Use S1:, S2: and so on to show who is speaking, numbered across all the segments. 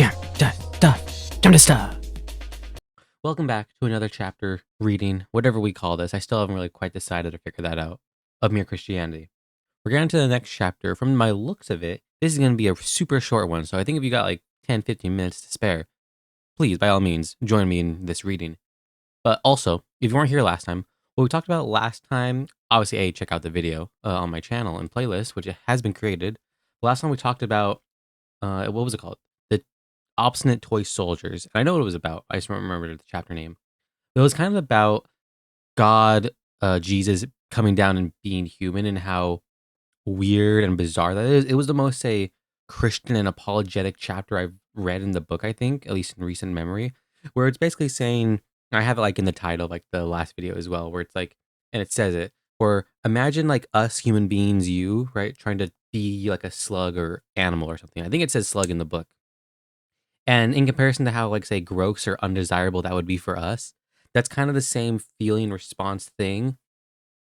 S1: Jam, jam to stuff. Welcome back to another chapter, reading, whatever we call this. I still haven't really quite decided to figure that out, of Mere Christianity. We're getting to the next chapter. From my looks of it, this is going to be a super short one. So I think if you got like 10, 15 minutes to spare, please, by all means, join me in this reading. But also, if you weren't here last time, what we talked about last time, obviously, check out the video on my channel and playlist, which has been created. Last time we talked about, what was it called? The Obstinate Toy Soldiers. And I know what it was about. I just don't remember the chapter name. It was kind of about God, Jesus coming down and being human and how weird and bizarre that is. It was the most, say, Christian and apologetic chapter I've read in the book, I think, at least in recent memory, where it's basically saying, I have it like in the title, like the last video as well, where it's like, and it says it, or imagine like us human beings, you, right, trying to be like a slug or animal or something. I think it says slug in the book. And in comparison to how, like, say, gross or undesirable that would be for us, that's kind of the same feeling response thing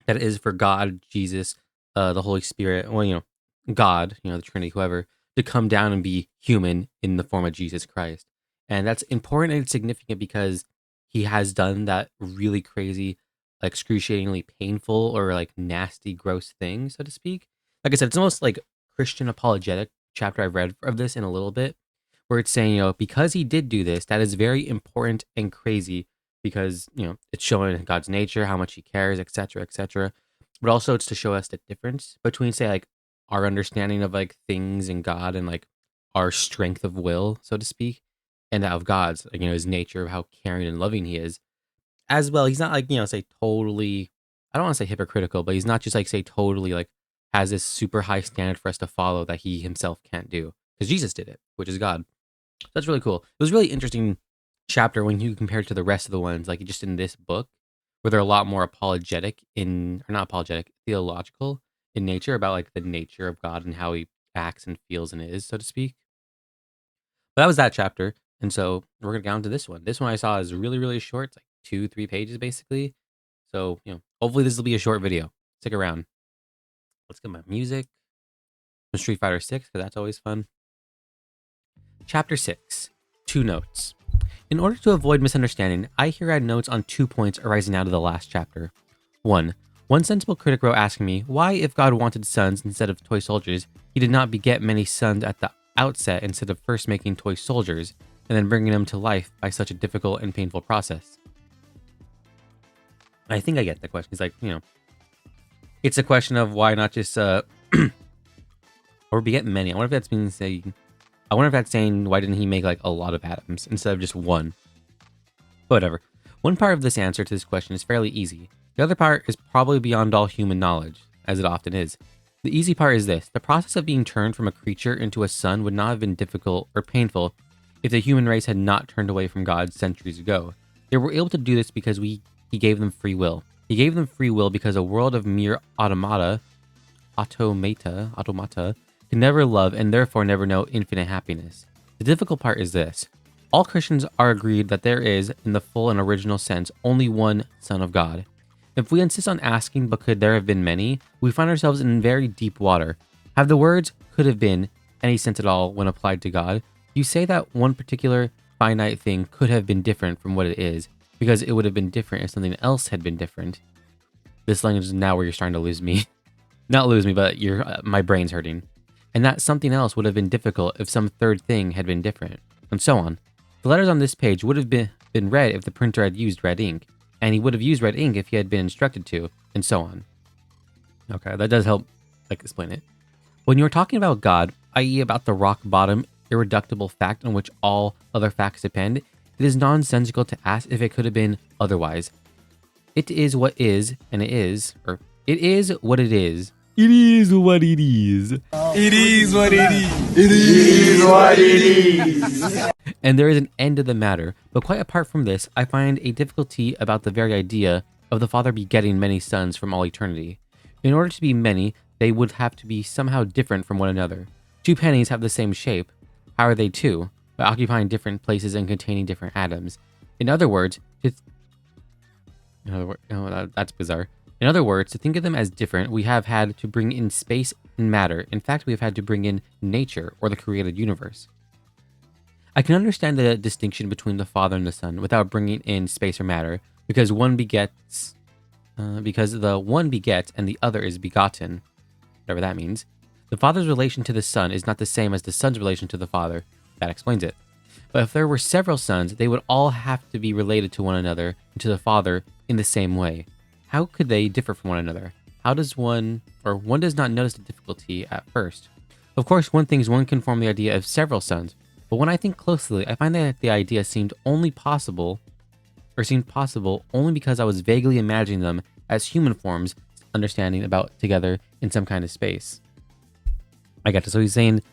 S1: that it is for God, Jesus, the Holy Spirit, well, God, the Trinity, whoever, to come down and be human in the form of Jesus Christ. And that's important and significant because he has done that really crazy, excruciatingly painful or like nasty, gross thing, so to speak. Like I said, it's almost like Christian apologetic chapter I've read of this in a little bit, where it's saying, because he did do this, that is very important and crazy because, it's showing God's nature, how much he cares, etc., etc. But also it's to show us the difference between, say, like our understanding of like things and God and like our strength of will, so to speak, and that of God's, like, his nature of how caring and loving he is. As well, he's not like, say totally, I don't want to say hypocritical, but he's not just like, say, totally like has this super high standard for us to follow that he himself can't do because Jesus did it, which is God. So that's really cool. It was really interesting chapter when you compare it to the rest of the ones, like just in this book, where they're a lot more apologetic or not apologetic, theological in nature about like the nature of God and how he acts and feels and is, so to speak. But that was that chapter. And so we're gonna get on to this one. This one I saw is really, really short. It's like 2, 3 pages basically. So, hopefully this will be a short video. Stick around. Let's get my music from Street Fighter 6, because that's always fun. Chapter 6. 2 notes. In order to avoid misunderstanding, I here add notes on 2 points arising out of the last chapter. 1. One sensible critic wrote asking me why, if God wanted sons instead of toy soldiers, he did not beget many sons at the outset instead of first making toy soldiers and then bringing them to life by such a difficult and painful process. I think I get the question. It's like, it's a question of why not just or beget many. I wonder if that's saying why didn't he make like a lot of atoms instead of just one? Whatever. One part of this answer to this question is fairly easy. The other part is probably beyond all human knowledge, as it often is. The easy part is this: the process of being turned from a creature into a son would not have been difficult or painful if the human race had not turned away from God centuries ago. They were able to do this because he gave them free will. He gave them free will because a world of mere automata can never love and therefore never know infinite happiness. The difficult part is this: all Christians are agreed that there is, in the full and original sense, only one Son of God. If we insist on asking, but could there have been many, we find ourselves in very deep water. Have the words could have been any sense at all when applied to God? You say that one particular finite thing could have been different from what it is, because it would have been different if something else had been different. This language is now where you're starting to lose me. Not lose me, but my brain's hurting. And that something else would have been difficult if some third thing had been different, and so on. The letters on this page would have been red if the printer had used red ink, and he would have used red ink if he had been instructed to, and so on. Okay, that does help, explain it. When you're talking about God, i.e. about the rock-bottom, irreducible fact on which all other facts depend, it is nonsensical to ask if it could have been otherwise. It is what is, and it is, or it is what it is. It is what it is.
S2: It is what it is. It is what it is.
S1: And there is an end to the matter. But quite apart from this, I find a difficulty about the very idea of the Father begetting many sons from all eternity. In order to be many, they would have to be somehow different from one another. 2 pennies have the same shape. How are they two? By occupying different places and containing different atoms. In other words, that's bizarre. In other words, to think of them as different, we have had to bring in space and matter. In fact, we have had to bring in nature or the created universe. I can understand the distinction between the Father and the Son without bringing in space or matter, because the one begets and the other is begotten, whatever that means. The Father's relation to the Son is not the same as the Son's relation to the Father. That explains it. But if there were several sons, they would all have to be related to one another and to the Father in the same way. How could they differ from one another? One does not notice the difficulty at first. Of course, one can form the idea of several sons, but when I think closely, I find that the idea seemed possible only because I was vaguely imagining them as human forms, understanding about together in some kind of space. I got to. So he's saying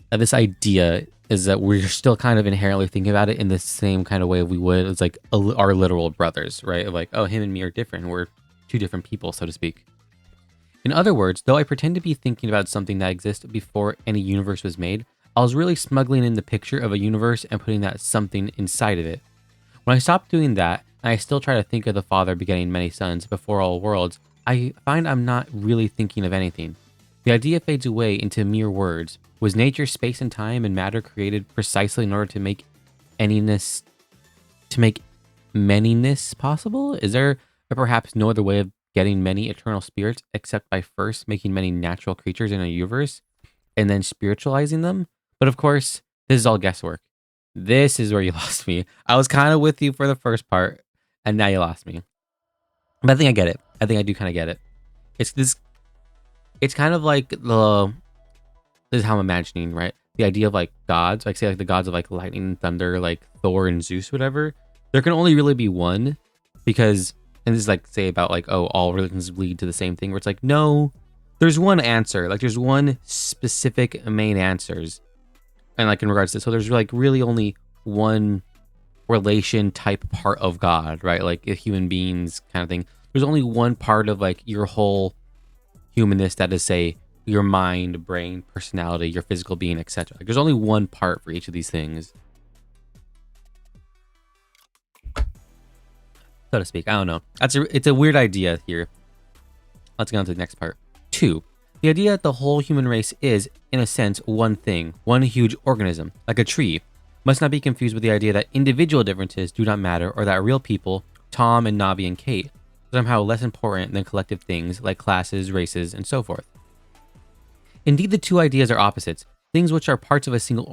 S1: that this idea is that we're still kind of inherently thinking about it in the same kind of way we would as like our literal brothers, right? Like, oh, him and me are different. We're two different people, so to speak. In other words, though I pretend to be thinking about something that existed before any universe was made, I was really smuggling in the picture of a universe and putting that something inside of it. When I stopped doing that, and I still try to think of the Father begetting many sons before all worlds, I find I'm not really thinking of anything. The idea fades away into mere words. Was nature, space, and time and matter created precisely in order to make manyness possible? Is there perhaps no other way of getting many eternal spirits except by first making many natural creatures in a universe and then spiritualizing them? But of course, this is all guesswork. This is where you lost me. I was kind of with you for the first part, and now you lost me. But I think I get it. I think I do kind of get it. It's kind of like this is how I'm imagining, right? The idea of like gods, like say like the gods of like lightning and thunder, like Thor and Zeus, whatever. There can only really be one, because, and this is like say about like, oh, all religions lead to the same thing, where it's like, no, there's one answer. Like there's one specific main answers. And like in regards to, so there's like really only one relation type part of God, right? Like a human beings kind of thing. There's only one part of like your whole humanness, that is, say, your mind, brain, personality, your physical being, etc. Like there's only one part for each of these things, so to speak. I don't know. It's a weird idea here. Let's go on to the next part. 2. The idea that the whole human race is, in a sense, one thing, one huge organism, like a tree, must not be confused with the idea that individual differences do not matter, or that real people, Tom and Navi and Kate, are somehow less important than collective things like classes, races, and so forth. Indeed, the two ideas are opposites. Things which are parts of a single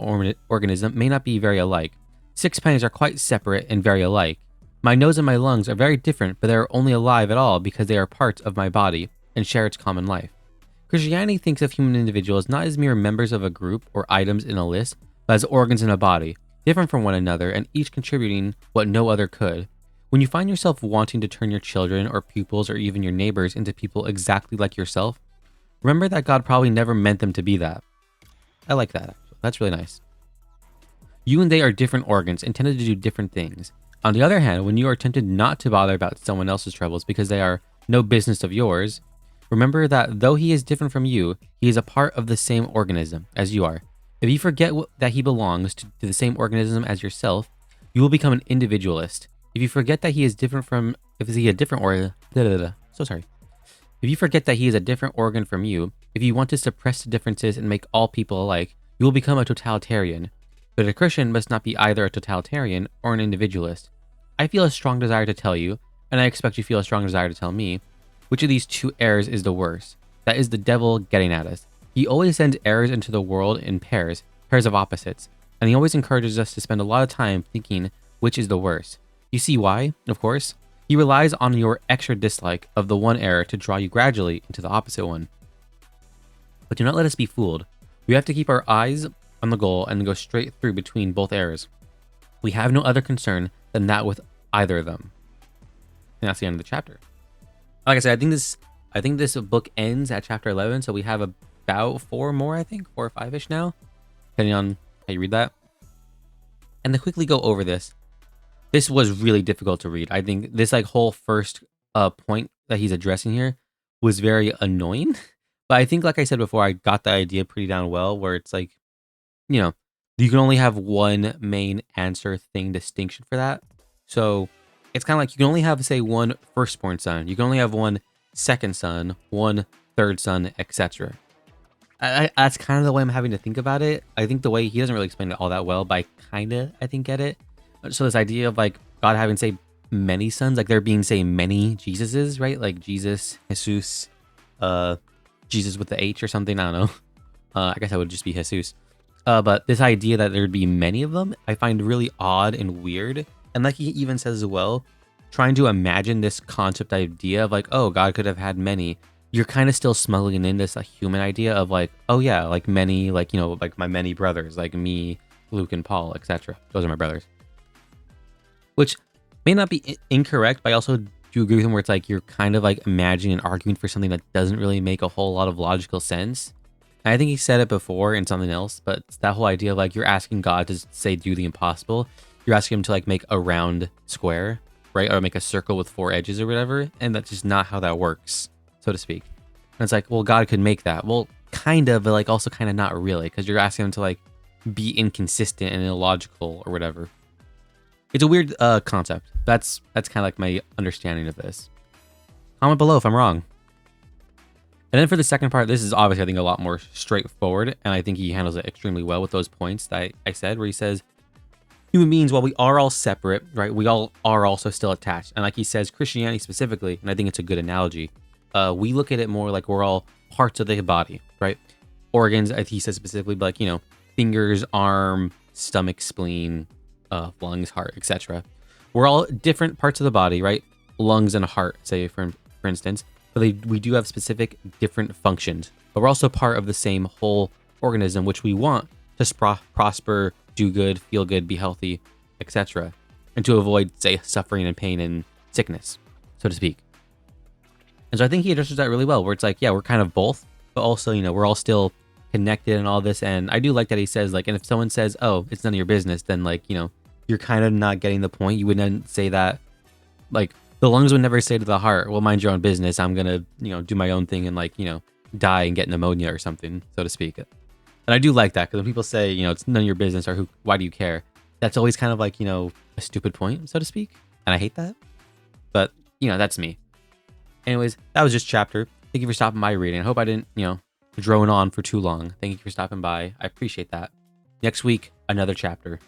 S1: organism may not be very alike. Sixpennies are quite separate and very alike. My nose and my lungs are very different, but they are only alive at all because they are parts of my body and share its common life. Christianity thinks of human individuals not as mere members of a group or items in a list, but as organs in a body, different from one another and each contributing what no other could. When you find yourself wanting to turn your children or pupils or even your neighbors into people exactly like yourself, remember that God probably never meant them to be that. I like that, actually. That's really nice. You and they are different organs intended to do different things. On the other hand, when you are tempted not to bother about someone else's troubles because they are no business of yours, remember that though he is different from you, he is a part of the same organism as you are. If you forget that he belongs to the same organism as yourself, you will become an individualist. If you forget that he is different from, if he a different organ, so sorry. If you forget that he is a different organ from you, if you want to suppress the differences and make all people alike, you will become a totalitarian. But a Christian must not be either a totalitarian or an individualist. I feel a strong desire to tell you, and I expect you feel a strong desire to tell me, which of these two errors is the worst. That is the devil getting at us. He always sends errors into the world in pairs of opposites, and he always encourages us to spend a lot of time thinking which is the worst. You see why, of course? He relies on your extra dislike of the one error to draw you gradually into the opposite one. But do not let us be fooled. We have to keep our eyes on the goal and go straight through between both errors. We have no other concern than that with either of them. And that's the end of the chapter. Like I said, I think this book ends at chapter 11, so we have about 4 more, I think, 4 or 5-ish now, depending on how you read that. And to quickly go over this was really difficult to read. I think this like whole first point that he's addressing here was very annoying. But I think, like I said before, I got the idea pretty down well, where it's like, you know, you can only have one main answer thing distinction for that. So it's kind of like you can only have, say, one firstborn son. You can only have one second son, one third son, etc. That's kind of the way I'm having to think about it. I think the way he doesn't really explain it all that well, but I kind of, I think, get it. So this idea of like God having, say, many sons, like there being, say, many Jesuses, right? Like Jesus, Jesus, Jesus with the H or something. I don't know. I guess that would just be Jesus. But this idea that there'd be many of them, I find really odd and weird. And like he even says as well, trying to imagine this concept idea of like, oh, God could have had many. You're kind of still smuggling in this human idea of like, oh yeah, like many, like, you know, like my many brothers, like me, Luke and Paul, etc. Those are my brothers. Which may not be incorrect, but I also do agree with him where it's like you're kind of like imagining and arguing for something that doesn't really make a whole lot of logical sense. And I think he said it before in something else, but it's that whole idea of like you're asking God to say do the impossible. You're asking him to like make a round square, right? Or make a circle with 4 edges or whatever. And that's just not how that works, so to speak. And it's like, well, God could make that. Well, kind of, but like also kind of not really, because you're asking him to like be inconsistent and illogical or whatever. It's a weird concept. That's kind of like my understanding of this. Comment below if I'm wrong. And then for the second part, this is obviously, I think, a lot more straightforward, and I think he handles it extremely well with those points that I said, where he says, human beings, while we are all separate, right, we all are also still attached. And like he says, Christianity specifically, and I think it's a good analogy, we look at it more like we're all parts of the body, right? Organs, as he says specifically, like, you know, fingers, arm, stomach, spleen, lungs, heart, etc. We're all different parts of the body, right? Lungs and a heart, say, for instance. But we do have specific different functions, but we're also part of the same whole organism, which we want to prosper, do good, feel good, be healthy, etc. And to avoid, say, suffering and pain and sickness, so to speak. And so I think he addresses that really well, where it's like, yeah, we're kind of both, but also, you know, we're all still connected and all this. And I do like that he says, like, and if someone says, oh, it's none of your business, then, like, you know, you're kind of not getting the point. You wouldn't say that, like, the lungs would never say to the heart, well, mind your own business. I'm going to, you know, do my own thing and, like, you know, die and get pneumonia or something, so to speak. And I do like that, because when people say, you know, it's none of your business, or why do you care? That's always kind of like, you know, a stupid point, so to speak. And I hate that. But, you know, that's me. Anyways, that was just chapter. Thank you for stopping by reading. I hope I didn't, you know, drone on for too long. Thank you for stopping by. I appreciate that. Next week, another chapter.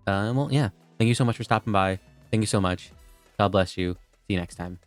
S1: Well, yeah. Thank you so much for stopping by. Thank you so much. God bless you. See you next time.